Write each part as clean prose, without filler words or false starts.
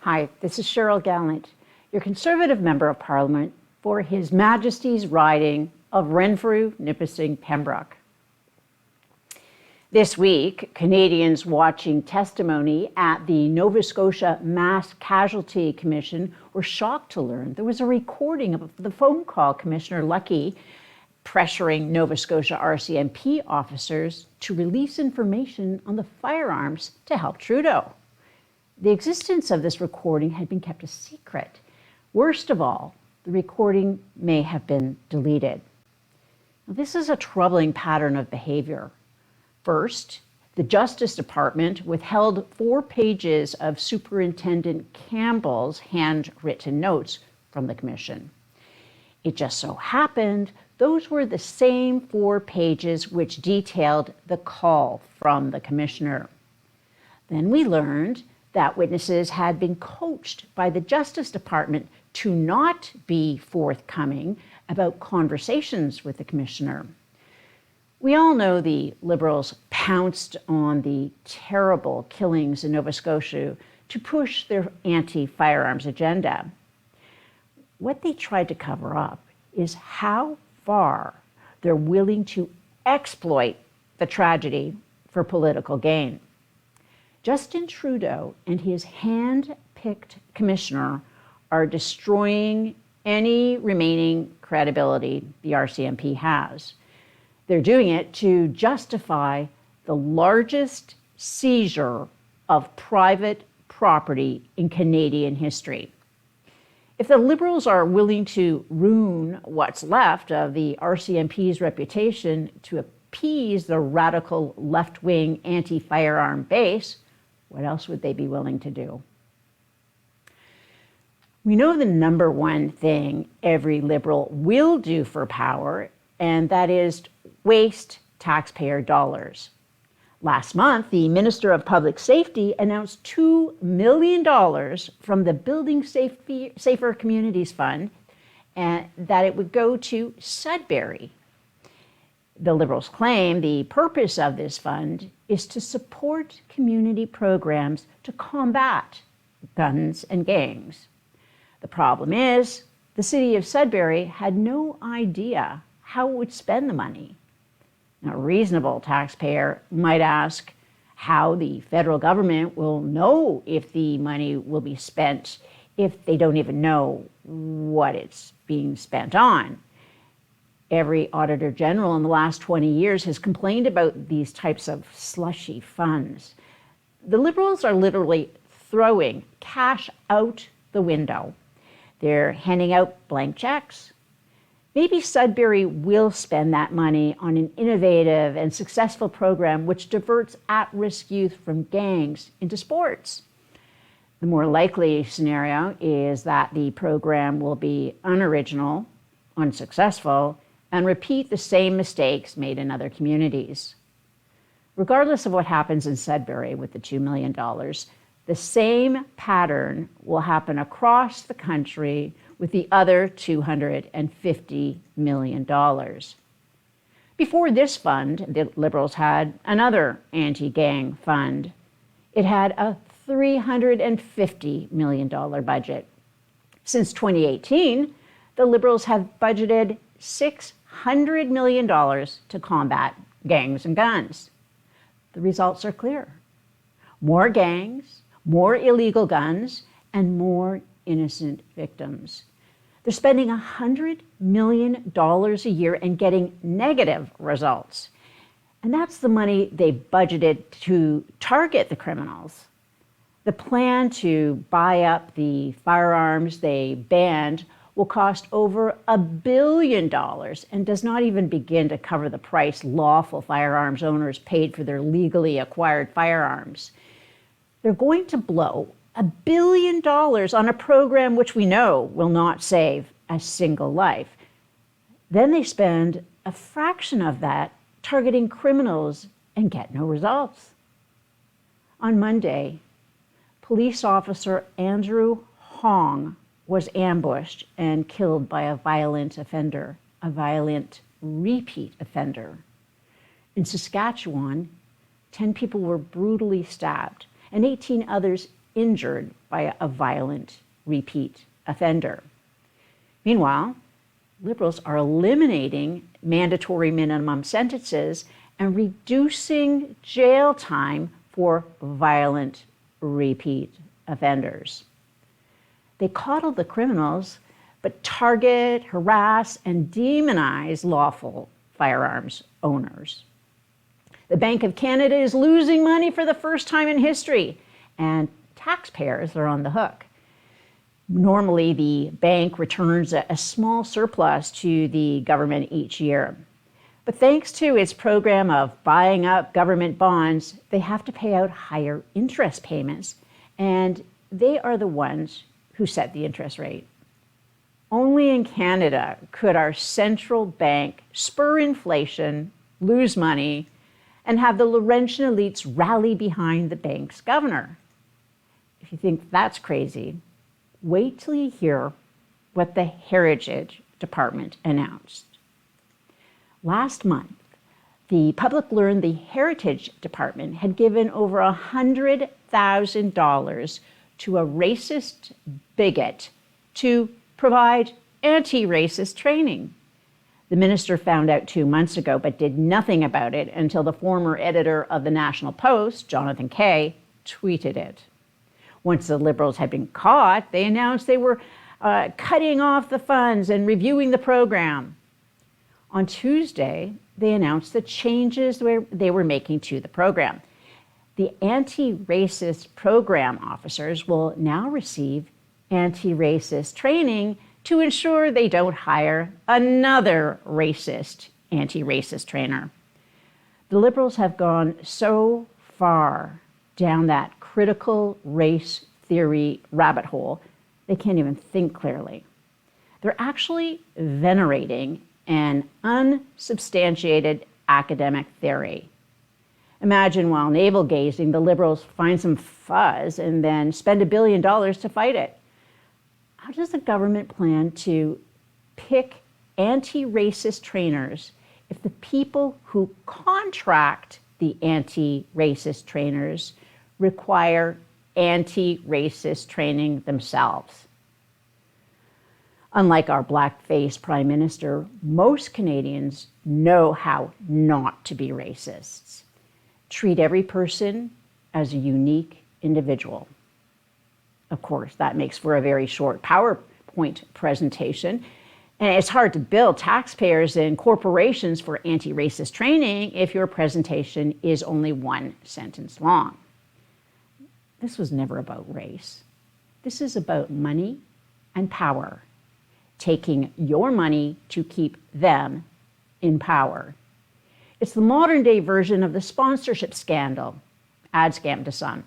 Hi, this is Cheryl Gallant, your Conservative Member of Parliament for His Majesty's riding of Renfrew-Nipissing-Pembroke. This week, Canadians watching testimony at the Nova Scotia Mass Casualty Commission were shocked to learn there was a recording of the phone call Commissioner Lucky pressuring Nova Scotia RCMP officers to release information on the firearms to help Trudeau. The existence of this recording had been kept a secret. Worst of all, the recording may have been deleted. Now, this is a troubling pattern of behavior. First, the Justice Department withheld 4 pages of Superintendent Campbell's handwritten notes from the Commission. It just so happened those were the same 4 pages which detailed the call from the Commissioner. Then we learned that witnesses had been coached by the Justice Department to not be forthcoming about conversations with the Commissioner. We all know the Liberals pounced on the terrible killings in Nova Scotia to push their anti-firearms agenda. What they tried to cover up is how far they're willing to exploit the tragedy for political gain. Justin Trudeau and his hand-picked commissioner are destroying any remaining credibility the RCMP has. They're doing it to justify the largest seizure of private property in Canadian history. If the Liberals are willing to ruin what's left of the RCMP's reputation to appease the radical left-wing anti-firearm base, what else would they be willing to do? We know the number one thing every Liberal will do for power, and that is waste taxpayer dollars. Last month, the Minister of Public Safety announced $2 million from the Building Safer Communities Fund and that it would go to Sudbury. The Liberals claim the purpose of this fund is to support community programs to combat guns and gangs. The problem is, the city of Sudbury had no idea how it would spend the money. Now, a reasonable taxpayer might ask how the federal government will know if the money will be spent if they don't even know what it's being spent on. Every Auditor General in the last 20 years has complained about these types of slushy funds. The Liberals are literally throwing cash out the window. They're handing out blank checks. Maybe Sudbury will spend that money on an innovative and successful program which diverts at-risk youth from gangs into sports. The more likely scenario is that the program will be unoriginal, unsuccessful, and repeat the same mistakes made in other communities. Regardless of what happens in Sudbury with the $2 million, the same pattern will happen across the country with the other $250 million. Before this fund, the Liberals had another anti-gang fund. It had a $350 million budget. Since 2018, the Liberals have budgeted $600 million to combat gangs and guns. The results are clear. More gangs, more illegal guns, and more innocent victims. They're spending $100 million a year and getting negative results. And that's the money they budgeted to target the criminals. The plan to buy up the firearms they banned will cost over $1 billion and does not even begin to cover the price lawful firearms owners paid for their legally acquired firearms. They're going to blow $1 billion on a program which we know will not save a single life. Then they spend a fraction of that targeting criminals and get no results. On Monday, police officer Andrew Hong was ambushed and killed by a violent offender, a violent repeat offender. In Saskatchewan, 10 people were brutally stabbed and 18 others injured by a violent repeat offender. Meanwhile, Liberals are eliminating mandatory minimum sentences and reducing jail time for violent repeat offenders. They coddle the criminals, but target, harass, and demonize lawful firearms owners. The Bank of Canada is losing money for the first time in history, and taxpayers are on the hook. Normally, the bank returns a small surplus to the government each year. But thanks to its program of buying up government bonds, they have to pay out higher interest payments, and they are the ones who set the interest rate. Only in Canada could our central bank spur inflation, lose money, and have the Laurentian elites rally behind the bank's governor. If you think that's crazy, wait till you hear what the Heritage Department announced. Last month, the public learned the Heritage Department had given over $100,000 to a racist bigot to provide anti-racist training. The minister found out 2 months ago, but did nothing about it until the former editor of the National Post, Jonathan Kay, tweeted it. Once the Liberals had been caught, they announced they were cutting off the funds and reviewing the program. On Tuesday, they announced the changes they were making to the program. The anti-racist program officers will now receive anti-racist training to ensure they don't hire another racist anti-racist trainer. The Liberals have gone so far down that critical race theory rabbit hole, they can't even think clearly. They're actually venerating an unsubstantiated academic theory. Imagine while navel-gazing, the Liberals find some fuzz and then spend $1 billion to fight it. How does the government plan to pick anti-racist trainers if the people who contract the anti-racist trainers require anti-racist training themselves? Unlike our black-faced prime minister, most Canadians know how not to be racists. Treat every person as a unique individual. Of course, that makes for a very short PowerPoint presentation, and it's hard to bill taxpayers and corporations for anti-racist training if your presentation is only 1 sentence long. This was never about race. This is about money and power, taking your money to keep them in power. It's the modern-day version of the sponsorship scandal, ad scam to some.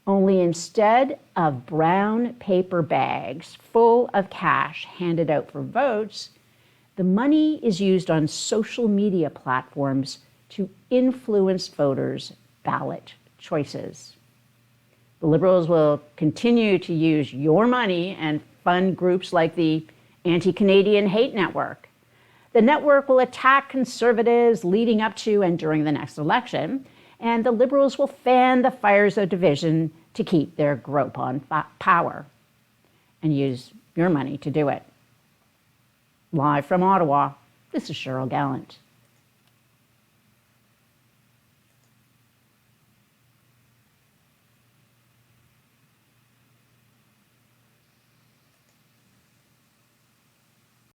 Only instead of brown paper bags full of cash handed out for votes, the money is used on social media platforms to influence voters' ballot choices. The Liberals will continue to use your money and fund groups like the Anti-Canadian Hate Network. The network will attack Conservatives leading up to and during the next election, and the Liberals will fan the fires of division to keep their grip on power and use your money to do it. Live from Ottawa, this is Cheryl Gallant.